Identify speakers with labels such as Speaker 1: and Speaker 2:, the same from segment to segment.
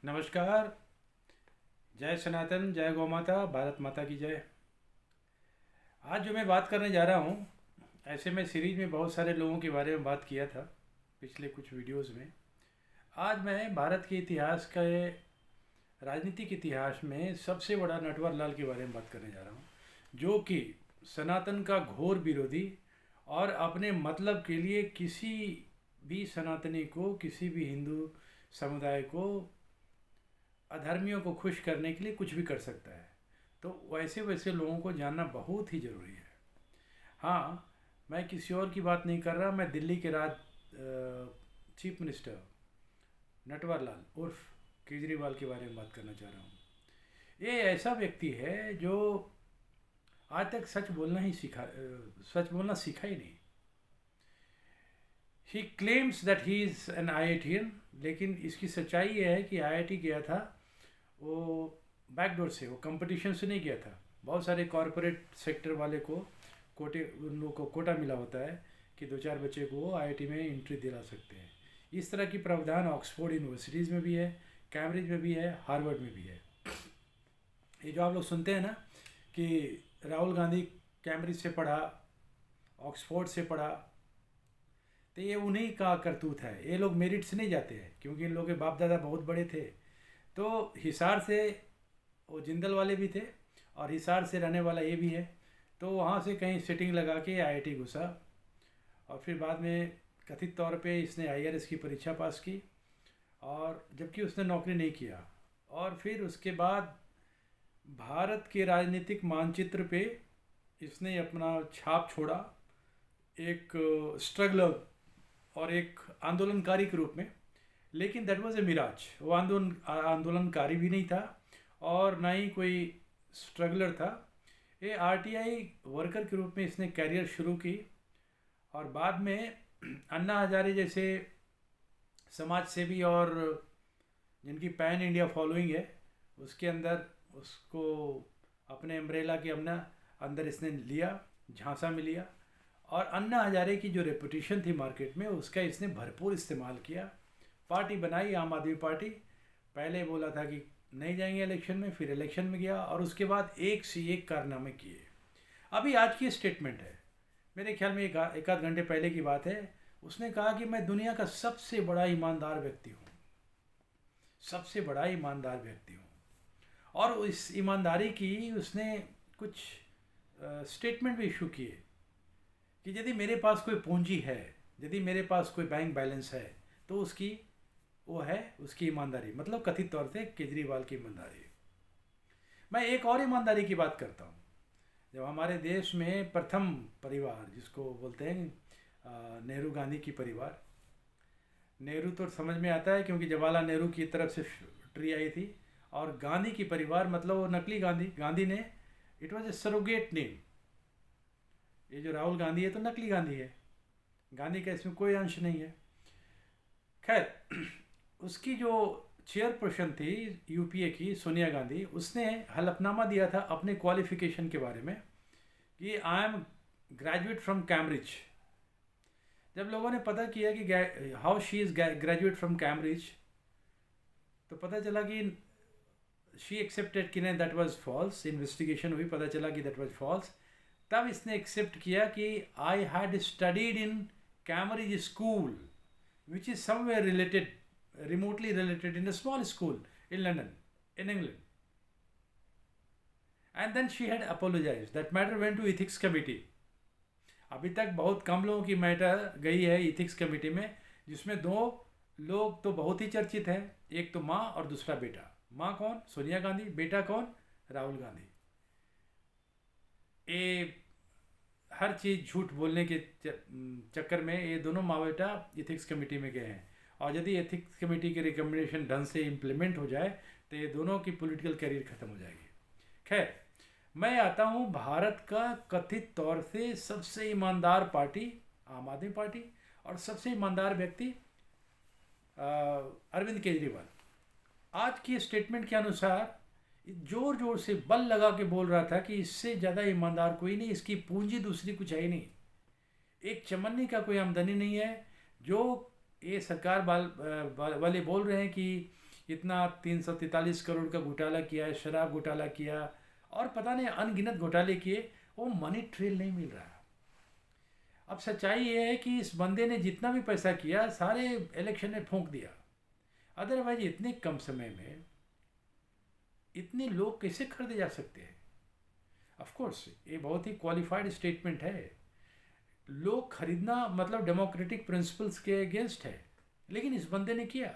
Speaker 1: नमस्कार। जय सनातन, जय गौ माता, भारत माता की जय। आज जो मैं बात करने जा रहा हूँ, ऐसे मैं सीरीज में बहुत सारे लोगों के बारे में बात किया था पिछले कुछ वीडियोस में। आज मैं भारत के इतिहास के राजनीतिक इतिहास में सबसे बड़ा नटवर लाल के बारे में बात करने जा रहा हूँ, जो कि सनातन का घोर विरोधी और अपने मतलब के लिए किसी भी सनातनी को, किसी भी हिंदू समुदाय को, अधर्मियों को खुश करने के लिए कुछ भी कर सकता है। तो वैसे वैसे लोगों को जानना बहुत ही ज़रूरी है। हाँ, मैं किसी और की बात नहीं कर रहा, मैं दिल्ली के चीफ मिनिस्टर नटवर लाल उर्फ केजरीवाल के बारे में बात करना चाह रहा हूँ। ये ऐसा व्यक्ति है जो आज तक सच बोलना सीखा ही नहीं। ही claims that he is an IITian, लेकिन इसकी सच्चाई ये है कि IIT गया था वो बैकडोर से, वो कंपटीशन से नहीं गया था। बहुत सारे कॉरपोरेट सेक्टर वाले को उन लोगों को कोटा मिला होता है कि दो चार बच्चे को IIT में एंट्री दिला सकते हैं। इस तरह की प्रावधान ऑक्सफोर्ड यूनिवर्सिटीज़ में भी है, कैम्ब्रिज में भी है, हार्वर्ड में भी है। ये जो आप लोग सुनते हैं ना कि राहुल गांधी कैम्ब्रिज से पढ़ा, ऑक्सफोर्ड से पढ़ा, तो ये उन्हीं का करतूत है। ये लोग मेरिट से नहीं जाते हैं क्योंकि इन लोगों के बाप दादा बहुत बड़े थे। तो हिसार से वो जिंदल वाले भी थे और हिसार से रहने वाला ये भी है। तो वहाँ से कहीं सिटिंग लगा के IIT घुसा और फिर बाद में कथित तौर पे इसने IRS की परीक्षा पास की, और जबकि उसने नौकरी नहीं किया। और फिर उसके बाद भारत के राजनीतिक मानचित्र पे इसने अपना छाप छोड़ा, एक स्ट्रगलर और एक आंदोलनकारी के रूप में। लेकिन दैट वाज ए मिराज। वो आंदोलनकारी भी नहीं था और ना ही कोई स्ट्रगलर था। ये RTI वर्कर के रूप में इसने कैरियर शुरू की और बाद में अन्ना हजारे जैसे समाज सेवी और जिनकी पैन इंडिया फॉलोइंग है, उसके अंदर उसको अपने अम्ब्रेला के अंदर इसने लिया, झांसा में लिया। और अन्ना हजारे की जो रेपुटेशन थी मार्केट में, उसका इसने भरपूर इस्तेमाल किया। पार्टी बनाई आम आदमी पार्टी। पहले बोला था कि नहीं जाएंगे इलेक्शन में, फिर इलेक्शन में गया और उसके बाद एक से एक कारनामे किए। अभी आज की स्टेटमेंट है, मेरे ख्याल में एक आध घंटे पहले की बात है। उसने कहा कि मैं दुनिया का सबसे बड़ा ईमानदार व्यक्ति हूँ, सबसे बड़ा ईमानदार व्यक्ति हूँ। और इस ईमानदारी की उसने कुछ स्टेटमेंट भी इशू किए कि यदि मेरे पास कोई पूंजी है, यदि मेरे पास कोई बैंक बैलेंस है, तो वो है उसकी ईमानदारी। मतलब कथित तौर से केजरीवाल की ईमानदारी। मैं एक और ईमानदारी की बात करता हूँ। जब हमारे देश में प्रथम परिवार, जिसको बोलते हैं नेहरू गांधी की परिवार, नेहरू तो समझ में आता है क्योंकि जवाहरलाल नेहरू की तरफ से ट्री आई थी, और गांधी की परिवार मतलब वो नकली गांधी। गांधी ने, it was a surrogate name. ये जो राहुल गांधी है तो नकली गांधी है, गांधी का इसमें कोई अंश नहीं है। खैर, उसकी जो चेयरपर्सन थी UPA की, सोनिया गांधी, उसने हलफनामा दिया था अपने क्वालिफिकेशन के बारे में कि I am graduate from Cambridge. जब लोगों ने पता किया कि how she is graduate from Cambridge, तो पता चला कि शी एक्सेप्टेड कि नहीं, दैट वाज फॉल्स। इन्वेस्टिगेशन हुई, पता चला कि दैट वाज फॉल्स। तब इसने एक्सेप्ट किया कि I had studied in Cambridge school which is somewhere related, remotely related, in a small school in London, in England. And then she had apologized. That matter went to ethics committee. अभी तक बहुत कम लोगों की matter गई है ethics committee में, जिसमें दो लोग तो बहुत ही चर्चित हैं। एक तो माँ और दूसरा बेटा। माँ कौन? सोनिया गांधी। बेटा कौन? राहुल गांधी। ये हर चीज़ झूठ बोलने के चक्कर में ये दोनों माँ बेटा इथिक्स कमेटी में गए हैं। और यदि एथिक्स कमेटी की रिकमेंडेशन ढंग से इम्प्लीमेंट हो जाए तो ये दोनों की पॉलिटिकल करियर ख़त्म हो जाएगी। खैर, मैं आता हूँ भारत का कथित तौर से सबसे ईमानदार पार्टी आम आदमी पार्टी, और सबसे ईमानदार व्यक्ति अरविंद केजरीवाल। आज की स्टेटमेंट के अनुसार जोर जोर से बल लगा के बोल रहा था कि इससे ज़्यादा ईमानदार कोई नहीं, इसकी पूंजी दूसरी कुछ है ही नहीं, एक चमन्नी का कोई आमदनी नहीं है। जो ये सरकार वाले बोल रहे हैं कि कितना 343 करोड़ का घोटाला किया है, शराब घोटाला किया और पता नहीं अनगिनत घोटाले किए, वो मनी ट्रेल नहीं मिल रहा। अब सच्चाई ये है कि इस बंदे ने जितना भी पैसा किया सारे इलेक्शन में फूंक दिया। अदरवाइज इतने कम समय में इतने लोग कैसे खरीदे जा सकते हैं? ऑफ कोर्स ये बहुत ही क्वालिफाइड स्टेटमेंट है। लोग खरीदना मतलब डेमोक्रेटिक प्रिंसिपल्स के अगेंस्ट है, लेकिन इस बंदे ने किया।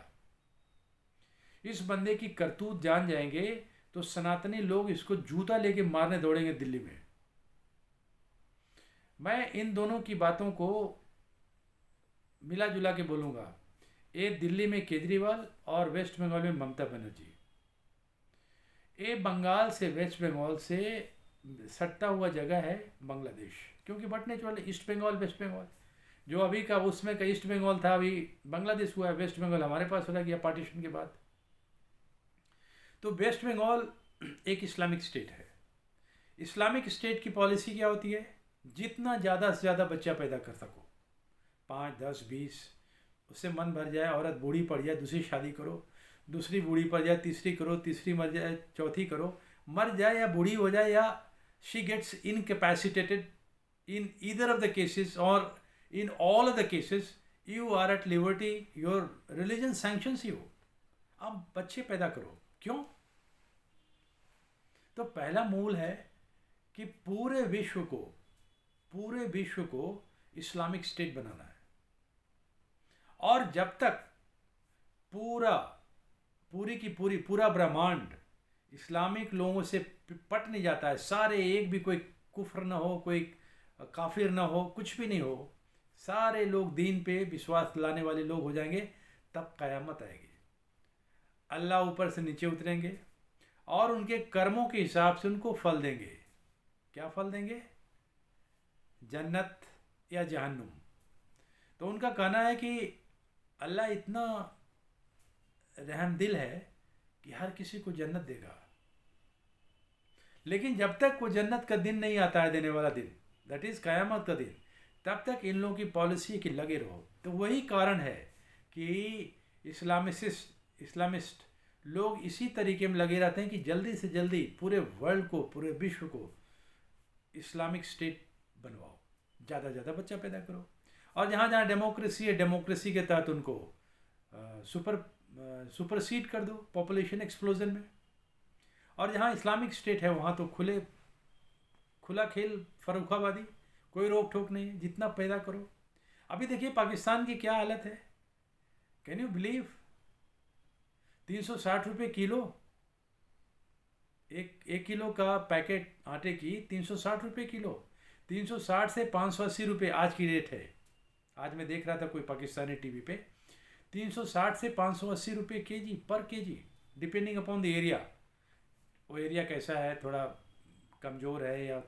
Speaker 1: इस बंदे की करतूत जान जाएंगे तो सनातनी लोग इसको जूता लेके मारने दौड़ेंगे दिल्ली में। मैं इन दोनों की बातों को मिला जुला के बोलूँगा। ये दिल्ली में केजरीवाल और वेस्ट बंगाल में ममता बनर्जी। ये बंगाल से वेस्ट बंगाल से सटता हुआ जगह है बांग्लादेश, क्योंकि but natural east Bengal west Bengal जो अभी का उसमें का ईस्ट बंगाल था, अभी बांग्लादेश हुआ है। वेस्ट बंगाल हमारे पास रह गया पार्टीशन के बाद। तो वेस्ट बंगाल एक इस्लामिक स्टेट है। इस्लामिक स्टेट की पॉलिसी क्या होती है? जितना ज़्यादा से ज़्यादा बच्चा पैदा कर सको, 5, 10, 20, उससे मन भर जाए, औरत बूढ़ी पड़ जाए दूसरी शादी करो, दूसरी बूढ़ी पड़ जाए तीसरी करो, तीसरी मर जाए चौथी करो, मर जाए या बूढ़ी हो जाए या she gets incapacitated in either of the cases और in all of the cases you are at liberty, your religion sanctions you. अब बच्चे पैदा करो। क्यों? तो पहला मूल है कि पूरे विश्व को इस्लामिक स्टेट बनाना है। और जब तक पूरा ब्रह्मांड इस्लामिक लोगों से पट नहीं जाता है, सारे एक भी कोई कुफ्र ना हो, कोई काफिर ना हो, कुछ भी नहीं हो, सारे लोग दीन पे विश्वास लाने वाले लोग हो जाएंगे, तब क़यामत आएगी। अल्लाह ऊपर से नीचे उतरेंगे और उनके कर्मों के हिसाब से उनको फल देंगे। क्या फल देंगे? जन्नत या जहन्नुम। तो उनका कहना है कि अल्लाह इतना रहमदिल है कि हर किसी को जन्नत देगा, लेकिन जब तक वो जन्नत का दिन नहीं आता है, देने वाला दिन, दैट इज़ क़यामत का दिन, तब तक इन लोगों की पॉलिसी कि लगे रहो। तो वही कारण है कि इस्लामिस्ट लोग इसी तरीके में लगे रहते हैं कि जल्दी से जल्दी पूरे वर्ल्ड को, पूरे विश्व को इस्लामिक स्टेट बनवाओ, ज़्यादा ज़्यादा बच्चा पैदा करो। और जहाँ जहाँ डेमोक्रेसी है, डेमोक्रेसी के तहत उनको सुपरसीड कर दो पॉपुलेशन एक्सप्लोजन में। और जहाँ इस्लामिक स्टेट है वहाँ तो खुला खेल, फर्रुखाबादी, कोई रोक टोक नहीं है, जितना पैदा करो। अभी देखिए पाकिस्तान की क्या हालत है। Can you believe? 360 रुपये किलो, एक किलो का पैकेट आटे की 360 रुपये किलो। 360 से 580 रुपये आज की रेट है। आज मैं देख रहा था कोई पाकिस्तानी टीवी पे, 360 से 580 रुपये केजी पर KG, depending upon the area. वो एरिया कैसा है, थोड़ा कमज़ोर है या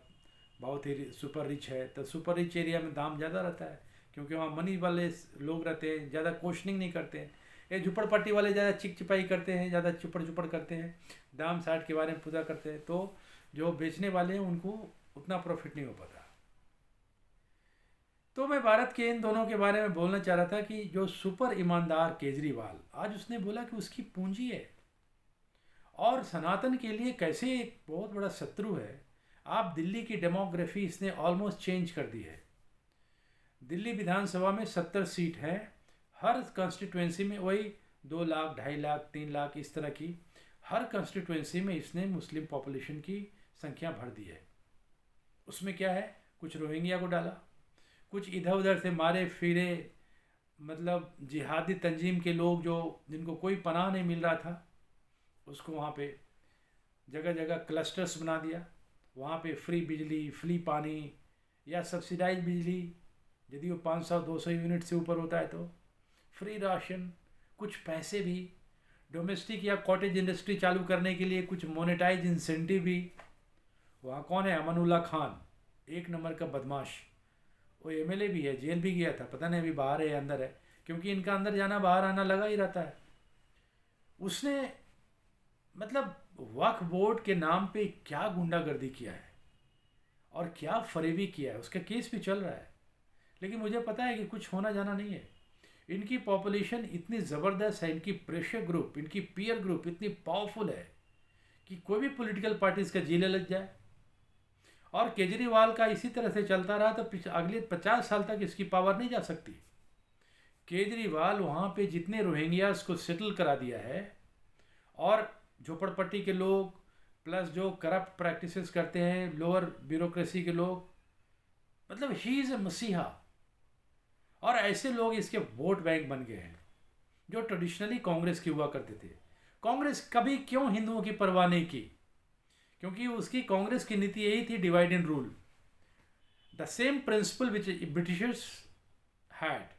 Speaker 1: बहुत ही सुपर रिच है, तो सुपर रिच एरिया में दाम ज़्यादा रहता है, क्योंकि वहाँ मनी वाले लोग रहते हैं, ज़्यादा क्वेश्चनिंग नहीं करते हैं। ये झुपड़पट्टी वाले ज़्यादा चिकचिपाई करते हैं, ज़्यादा चुपड़ करते हैं, दाम साठ के बारे में पूजा करते हैं, तो जो बेचने वाले हैं उनको उतना प्रॉफिट नहीं हो पाता। तो मैं भारत के इन दोनों के बारे में बोलना चाह रहा था कि जो सुपर ईमानदार केजरीवाल, आज उसने बोला कि उसकी पूंजी है और सनातन के लिए कैसे एक बहुत बड़ा शत्रु है। आप दिल्ली की डेमोग्राफी इसने ऑलमोस्ट चेंज कर दी है। दिल्ली विधानसभा में 70 सीट है, हर कंस्टिट्यूएंसी में वही 2 लाख, 2.5 लाख, 3 लाख इस तरह की, हर कंस्टिट्यूएंसी में इसने मुस्लिम पॉपुलेशन की संख्या भर दी है। उसमें क्या है, कुछ रोहिंग्या को डाला, कुछ इधर उधर से मारे फिरे, मतलब जिहादी तंजीम के लोग जो जिनको कोई पनाह नहीं मिल रहा था, उसको वहाँ पे जगह जगह क्लस्टर्स बना दिया। वहाँ पे फ्री बिजली, फ्री पानी या सब्सिडाइज बिजली, यदि वो 500-200 यूनिट से ऊपर होता है तो फ्री राशन, कुछ पैसे भी, डोमेस्टिक या कॉटेज इंडस्ट्री चालू करने के लिए कुछ मोनेटाइज इंसेंटिव भी। वहाँ कौन है? अमानुल्लाह खान, एक नंबर का बदमाश, वो एमएलए भी है, जेल भी गया था, पता नहीं अभी बाहर है या अंदर है, क्योंकि इनका अंदर जाना बाहर आना लगा ही रहता है। उसने मतलब वक्फ बोर्ड के नाम पे क्या गुंडागर्दी किया है और क्या फरेबी किया है, उसका केस भी चल रहा है। लेकिन मुझे पता है कि कुछ होना जाना नहीं है, इनकी पॉपुलेशन इतनी ज़बरदस्त है, इनकी प्रेशर ग्रुप, इनकी पीयर ग्रुप इतनी पावरफुल है कि कोई भी पॉलिटिकल पार्टी इसका जीले लग जाए। और केजरीवाल का इसी तरह से चलता रहा तो अगले 50 साल तक इसकी पावर नहीं जा सकती। केजरीवाल वहाँ पे जितने रोहिंग्यास को सेटल करा दिया है, और झोपड़पट्टी के लोग प्लस जो करप्ट प्रैक्टिसेस करते हैं लोअर ब्यूरोक्रेसी के लोग, मतलब ही इज़ ए मसीहा। और ऐसे लोग इसके वोट बैंक बन गए हैं जो ट्रेडिशनली कांग्रेस की हुआ करते थे। कांग्रेस कभी क्यों हिंदुओं की परवाह नहीं की? क्योंकि उसकी कांग्रेस की नीति यही थी, divide and rule, the same principle which Britishers had.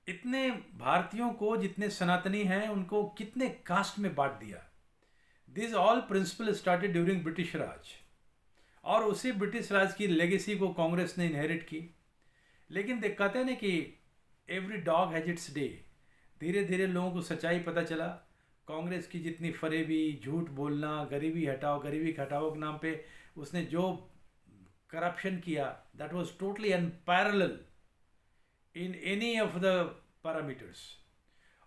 Speaker 1: इतने भारतीयों को, जितने सनातनी हैं उनको कितने कास्ट में बांट दिया। This all principal started during British Raj, और उसी ब्रिटिश राज की लेगेसी को कांग्रेस ने इनहेरिट की। लेकिन कहते हैं ना कि every dog has its day. धीरे धीरे लोगों को सच्चाई पता चला। कांग्रेस की जितनी फरेबी, झूठ बोलना, गरीबी हटाओ के नाम पे उसने जो करप्शन किया, that was totally unparalleled in any of the parameters.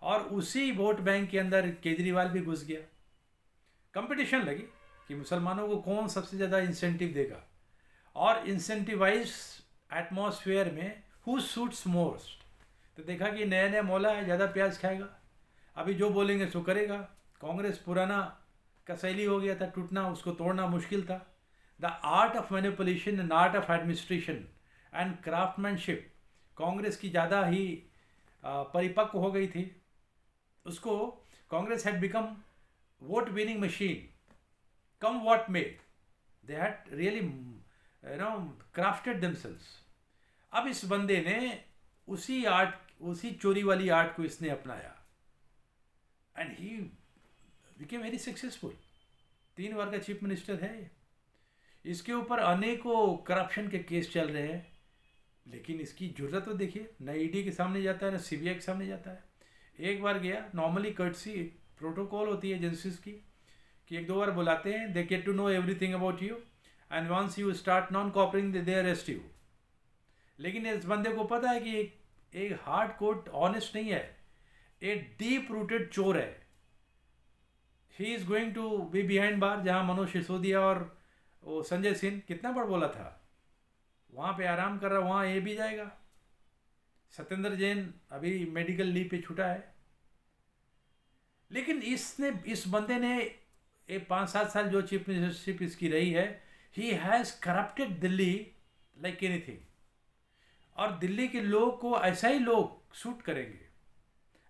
Speaker 1: और उसी वोट बैंक के अंदर केजरीवाल भी घुस गया। कंपटीशन लगी कि मुसलमानों को कौन सबसे ज़्यादा इंसेंटिव देगा, और इंसेंटिवाइज एटमॉस्फेयर में हु सूट्स मोस्ट। तो देखा कि नया नया मौला है, ज़्यादा प्याज खाएगा, अभी जो बोलेंगे सो करेगा। कांग्रेस पुराना कसैली हो गया था, टूटना, उसको तोड़ना मुश्किल था। The art of manipulation and art of administration and craftsmanship Congress की ज़्यादा ही परिपक्व हो गई थी। उसको Congress had become vote winning machine, come what may. They had really crafted themselves. अब इस बंदे ने उसी आर्ट, उसी चोरी वाली आर्ट को इसने अपनाया, and he became very successful. 3 बार का चीफ मिनिस्टर है। इसके ऊपर अनेकों करप्शन के केस चल रहे हैं, लेकिन इसकी जरूरत तो देखिए, न ईडी के सामने जाता है, न सीबीआई के सामने जाता है। एक बार गया, नॉर्मली कर्टसी प्रोटोकॉल होती है एजेंसीज की कि 1-2 बार बुलाते हैं, they get to know everything about you, and once you start non cooperating they arrest you. लेकिन इस बंदे को पता है कि एक हार्ड कोर ऑनेस्ट नहीं है, एक डीप रूटेड चोर है। He is going to be behind bar. जहां मनोज सिसोदिया और वो संजय सिंह कितना बार बोला था, वहां पे आराम कर रहा, वहां ये भी जाएगा। सत्येंद्र जैन अभी मेडिकल लीव पे छूटा है। लेकिन इस बंदे ने 5-7 साल जो चीफ मिनिस्टरशिप इसकी रही है, he has corrupted Delhi like anything. और दिल्ली के लोग को ऐसा ही लोग सूट करेंगे।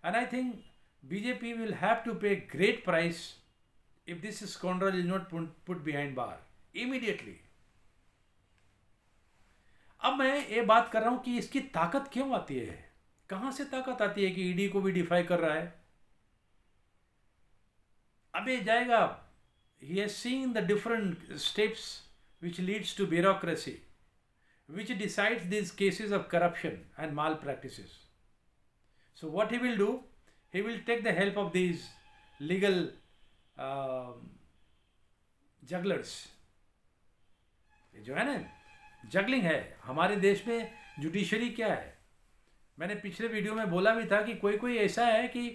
Speaker 1: And I think BJP will have to pay great price if this scoundrel is not put behind bar immediately. अब मैं ये बात कर रहा हूं कि इसकी ताकत क्यों आती है, कहां से ताकत आती है कि ईडी को भी डिफाई कर रहा है। अब ये जाएगा, he has seen the different steps which leads to bureaucracy, which decides these cases of corruption and malpractices. So what he will do, he will take the help of these legal jugglers. जो है ना, juggling है हमारे देश में। Judiciary क्या है, मैंने पिछले वीडियो में बोला भी था कि कोई ऐसा है कि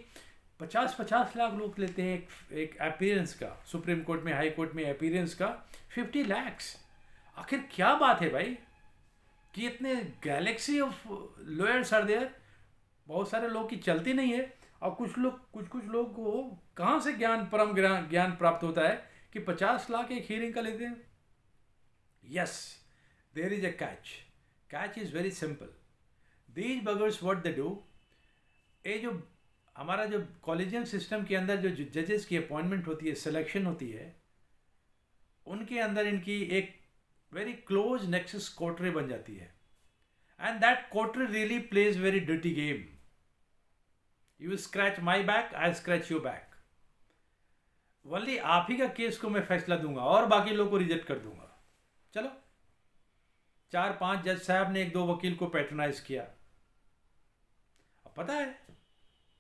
Speaker 1: 50-50 लाख लोग लेते हैं एक अपीयरेंस का, सुप्रीम कोर्ट में, हाई कोर्ट में अपीयरेंस का 50 लाख। आखिर क्या बात है भाई कि इतने galaxy of lawyers are there. बहुत सारे लोग की चलती नहीं है, और कुछ लोग को कहाँ से परम ज्ञान प्राप्त होता है कि 50 लाख एक हियरिंग का लेते हैं। Yes, there is a catch is very simple. These buggers what they do, ये जो हमारा जो कॉलेजियम सिस्टम के अंदर जो जजेस की अपॉइंटमेंट होती है, सिलेक्शन होती है, उनके अंदर इनकी एक वेरी क्लोज नेक्सस कोर्टरे बन जाती है। And that coterie really plays very dirty game. You scratch my back, I scratch your back. वल्ली आप ही का केस को मैं फैसला दूंगा और बाकी लोग को रिजेक्ट कर दूंगा। चलो, 4-5 जज साहब ने 1-2 वकील को पैट्रनाइज किया। अब पता है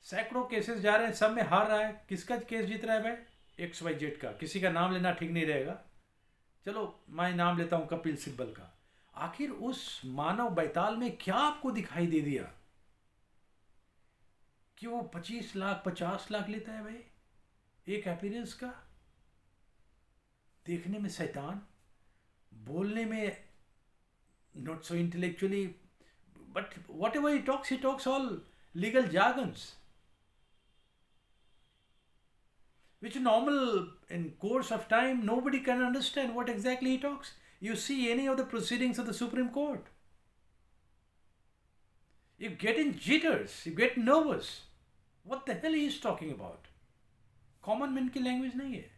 Speaker 1: सैकड़ों केसेस जा रहे हैं, सब में हार रहा है। किसका केस जीत रहा है भाई? XYZ का। किसी का नाम लेना ठीक नहीं रहेगा, चलो मैं नाम लेता हूं, कपिल सिब्बल का। आखिर उस मानव बैताल में क्या आपको दिखाई दे दिया कि वो 25 लाख 50 लाख लेता है भाई एक अपीयरेंस का। देखने में शैतान, बोलने में not so intellectually, but whatever he talks all legal jargons, which normal in course of time nobody can understand what exactly he talks. You see any of the proceedings of the Supreme Court, you get in jitters, you get nervous. What the hell he is talking about? Common man की language नहीं है।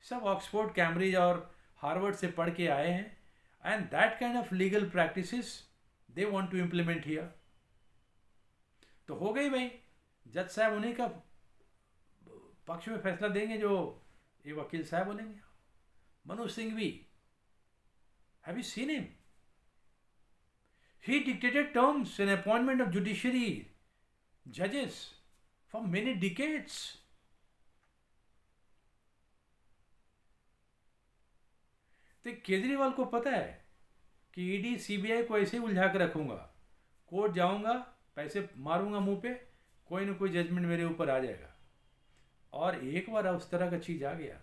Speaker 1: सब Oxford Cambridge और Harvard से पढ़ के आए हैं and that kind of legal practices they want to implement here. तो हो गई भाई, जज साहब उन्हीं का पक्ष में फैसला देंगे जो ये वकील साहब बोलेंगे। Manoj Singhvi, have you seen him? He dictated terms and appointment of judiciary judges for many decades. तो केजरीवाल को पता है कि ईडी सीबीआई को ऐसे ही उलझा कर रखूंगा, कोर्ट जाऊंगा, पैसे मारूंगा मुंह पे, कोई ना कोई जजमेंट मेरे ऊपर आ जाएगा। और एक बार उस तरह का चीज आ गया,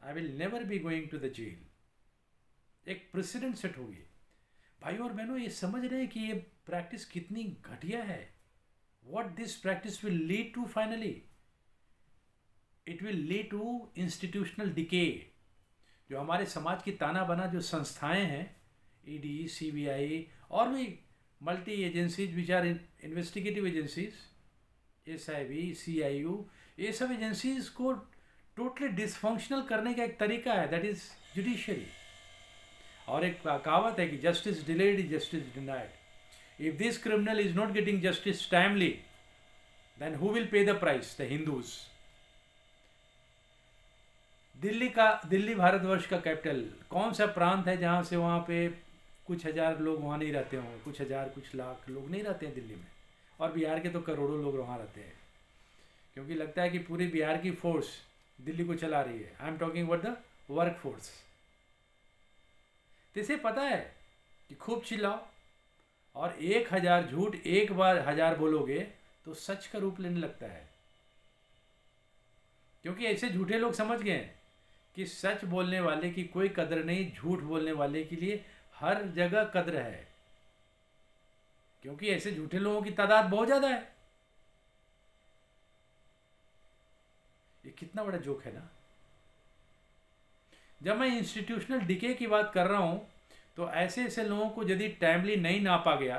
Speaker 1: I will never be going to the jail. एक प्रेसिडेंट सेट होगी। भाई और बहनों, ये समझ रहे हैं कि ये प्रैक्टिस कितनी घटिया है। What this practice will lead to finally, it will lead to institutional decay. जो हमारे समाज की ताना बना जो संस्थाएं हैं, ईडी, सीबीआई और भी multi agencies which are investigative agencies, SIB, CIU, ये सब एजेंसीज को टोटली डिसफंक्शनल करने का एक तरीका है, दैट इज जुडिशरी। और एक कहावत है कि justice delayed is justice denied. If this criminal is not getting justice timely, then who will pay the price? The Hindus. Delhi भारतवर्ष का कैपिटल, कौन सा प्रांत है जहाँ से वहाँ पे कुछ हजार लोग वहाँ नहीं रहते होंगे, कुछ हजार कुछ लाख लोग नहीं रहते हैं दिल्ली में, और बिहार के तो करोड़ों लोग वहाँ रहते हैं, क्योंकि लगता है कि पूरी बिहार की फोर्स दिल्ली को चला रही है। I am talking about the work force. तो इसे पता है कि खूब चिल्लाओ और 1000 झूठ एक बार 1000 बोलोगे तो सच का रूप लेने लगता है। क्योंकि ऐसे झूठे लोग समझ गए हैं कि सच बोलने वाले की कोई कदर नहीं, झूठ बोलने वाले के लिए हर जगह कदर है। क्योंकि ऐसे झूठे लोगों की तादाद बहुत ज्यादा है। ये कितना बड़ा जोक है ना। जब मैं इंस्टीट्यूशनल डिके की बात कर रहा हूं, तो ऐसे ऐसे लोगों को यदि टाइमली नहीं नापा गया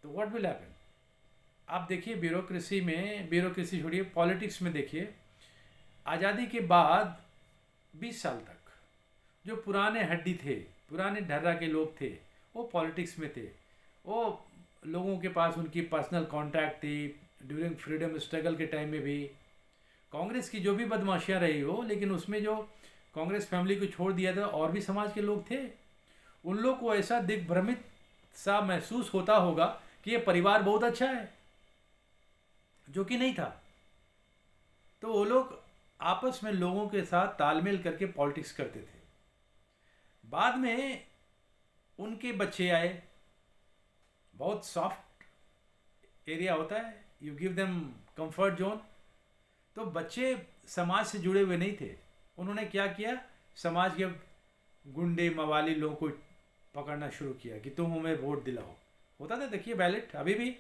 Speaker 1: तो व्हाट विल हैपन? आप देखिए ब्यूरोक्रेसी छोड़िए, पॉलिटिक्स में देखिए, आज़ादी के बाद 20 साल तक जो पुराने हड्डी थे, पुराने ढर्रा के लोग थे, वो पॉलिटिक्स में थे। वो लोगों के पास उनकी पर्सनल कॉन्टैक्ट थी। ड्यूरिंग फ्रीडम स्ट्रगल के टाइम में भी कांग्रेस की जो भी बदमाशियाँ रही हो, लेकिन उसमें जो कांग्रेस फैमिली को छोड़ दिया था और भी समाज के लोग थे, उन लोग को ऐसा दिग्भ्रमित सा महसूस होता होगा कि ये परिवार बहुत अच्छा है, जो कि नहीं था। तो वो लोग आपस में लोगों के साथ तालमेल करके पॉलिटिक्स करते थे। बाद में उनके बच्चे आए, बहुत सॉफ्ट एरिया होता है, you give them comfort zone. तो बच्चे समाज से जुड़े हुए नहीं थे। उन्होंने क्या किया, समाज के गुंडे मवाली लोगों को पकड़ना शुरू किया कि तुम हमें वोट दिलाओ। होता था, देखिए बैलेट अभी भी,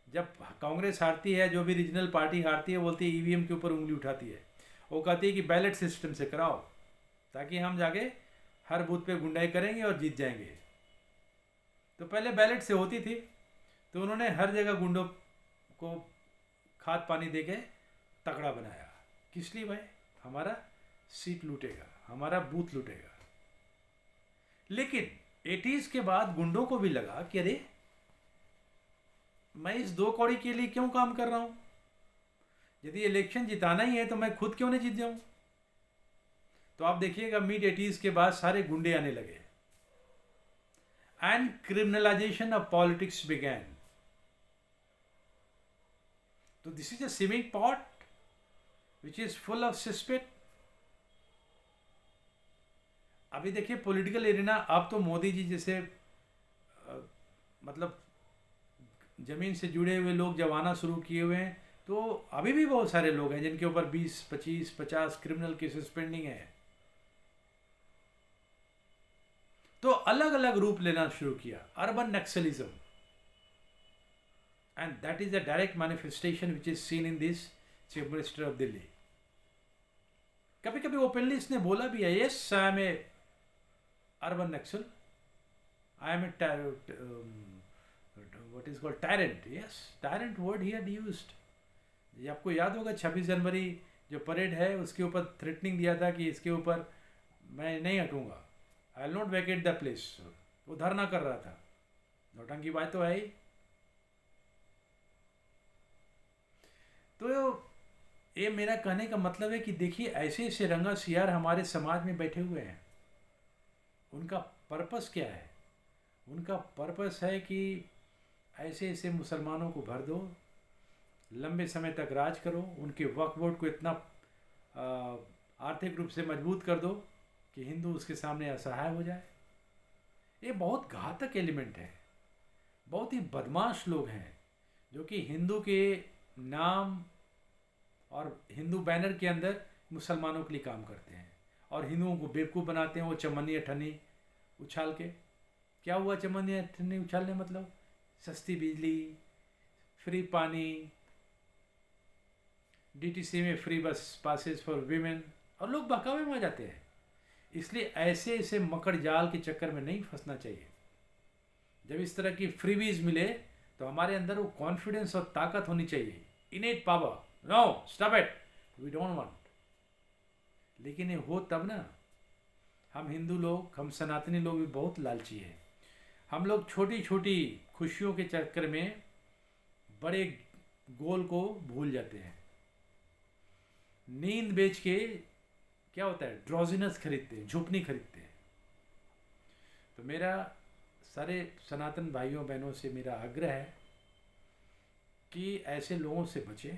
Speaker 1: जब कांग्रेस हारती है, जो भी रीजनल पार्टी हारती है, बोलती है ईवीएम के ऊपर उंगली उठाती है, वो कहती है कि बैलेट सिस्टम से कराओ ताकि हम जाके हर बूथ पे गुंडाई करेंगे और जीत जाएंगे। तो पहले बैलेट से होती थी, तो उन्होंने हर जगह गुंडों को खाद पानी दे के तगड़ा बनाया। किस लिए भाई? हमारा सीट लूटेगा, हमारा बूथ लूटेगा। लेकिन 80s के बाद गुंडों को भी लगा कि अरे मैं इस 2 कौड़ी के लिए क्यों काम कर रहा हूं? यदि इलेक्शन जिताना ही है तो मैं खुद क्यों नहीं जीत जाऊं? तो आप देखिएगा मिड 80s के बाद सारे गुंडे आने लगे and criminalisation of politics began. तो this is a civic pot which is full of suspect। अभी देखिए पॉलिटिकल एरिना, अब तो मोदी जी जैसे मतलब ज़मीन से जुड़े हुए लोग जब आना शुरू किए हुए हैं, तो अभी भी बहुत सारे लोग हैं जिनके ऊपर 20, 25, 50 क्रिमिनल केसेस पेंडिंग है। तो अलग अलग रूप लेना शुरू किया urban naxalism, and that is the direct manifestation which is seen in this chief minister of Delhi. कभी कभी ओपनली इसने बोला भी है, yes I am a urban naxal, I am a what is called tyrant, yes, tyrant word he had used। ये आपको याद होगा 26 जनवरी जो परेड है उसके ऊपर थ्रेटनिंग दिया था कि इसके ऊपर मैं नहीं हटूंगा, I will not vacate the place. वो धरना कर रहा था, नौटंकी बात तो है ही। तो ये मेरा कहने का मतलब है कि देखिए ऐसे ऐसे रंगा सियार हमारे समाज में बैठे हुए हैं, उनका पर्पस क्या है? उनका पर्पस है कि ऐसे ऐसे मुसलमानों को भर दो, लंबे समय तक राज करो, उनके वक्फ बोर्ड को इतना आर्थिक रूप से मजबूत कर दो कि हिंदू उसके सामने असहाय हो जाए। ये बहुत घातक एलिमेंट है, बहुत ही बदमाश लोग हैं जो कि हिंदू के नाम और हिंदू बैनर के अंदर मुसलमानों के लिए काम करते हैं और हिंदुओं को बेवकूफ़ बनाते हैं। वो चमनी अठन्नी उछाल के, क्या हुआ चमनी अठन्नी उछालने मतलब? सस्ती बिजली, फ्री पानी, डीटीसी में फ्री बस पासेस फॉर वीमेन, और लोग बहकावे में आ जाते हैं। इसलिए ऐसे ऐसे मकड़ जाल के चक्कर में नहीं फंसना चाहिए। जब इस तरह की फ्रीबीज मिले तो हमारे अंदर वो कॉन्फिडेंस और ताकत होनी चाहिए, innate power. No, stop it, we don't want. लेकिन ये हो तब ना। हम हिंदू लोग, हम सनातनी लोग भी बहुत लालची है। हम लोग छोटी छोटी खुशियों के चक्कर में बड़े गोल को भूल जाते हैं। नींद बेच के क्या होता है, ड्रोजिनस खरीदते हैं, झुपनी खरीदते हैं। तो मेरा सारे सनातन भाइयों बहनों से मेरा आग्रह है कि ऐसे लोगों से बचें,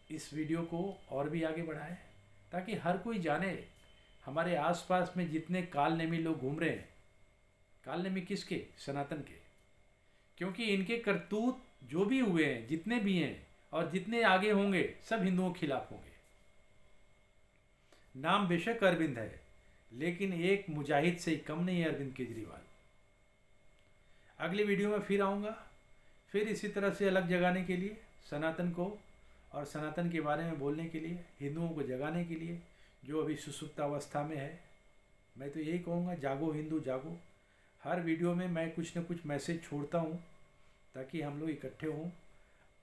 Speaker 1: इस वीडियो को और भी आगे बढ़ाएं ताकि हर कोई जाने हमारे आसपास में जितने कालनेमी लोग घूम रहे हैं। कालनेमी किसके? सनातन के। क्योंकि इनके करतूत जो भी हुए हैं, जितने भी हैं और जितने आगे होंगे, सब हिंदुओं के खिलाफ होंगे। नाम बेशक अरविंद है, लेकिन एक मुजाहिद से ही कम नहीं है अरविंद केजरीवाल। अगली वीडियो में फिर आऊँगा, फिर इसी तरह से अलग जगाने के लिए सनातन को और सनातन के बारे में बोलने के लिए, हिंदुओं को जगाने के लिए जो अभी सुसुप्तावस्था में है। मैं तो यही कहूँगा, जागो हिंदू जागो। हर वीडियो में मैं कुछ न कुछ मैसेज छोड़ता हूँ ताकि हम लोग इकट्ठे हों,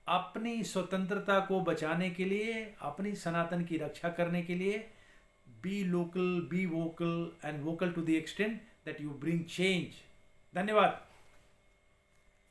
Speaker 1: अपनी स्वतंत्रता को बचाने के लिए, अपनी सनातन की रक्षा करने के लिए। Be local, be vocal, and vocal to the extent that you bring change. धन्यवाद।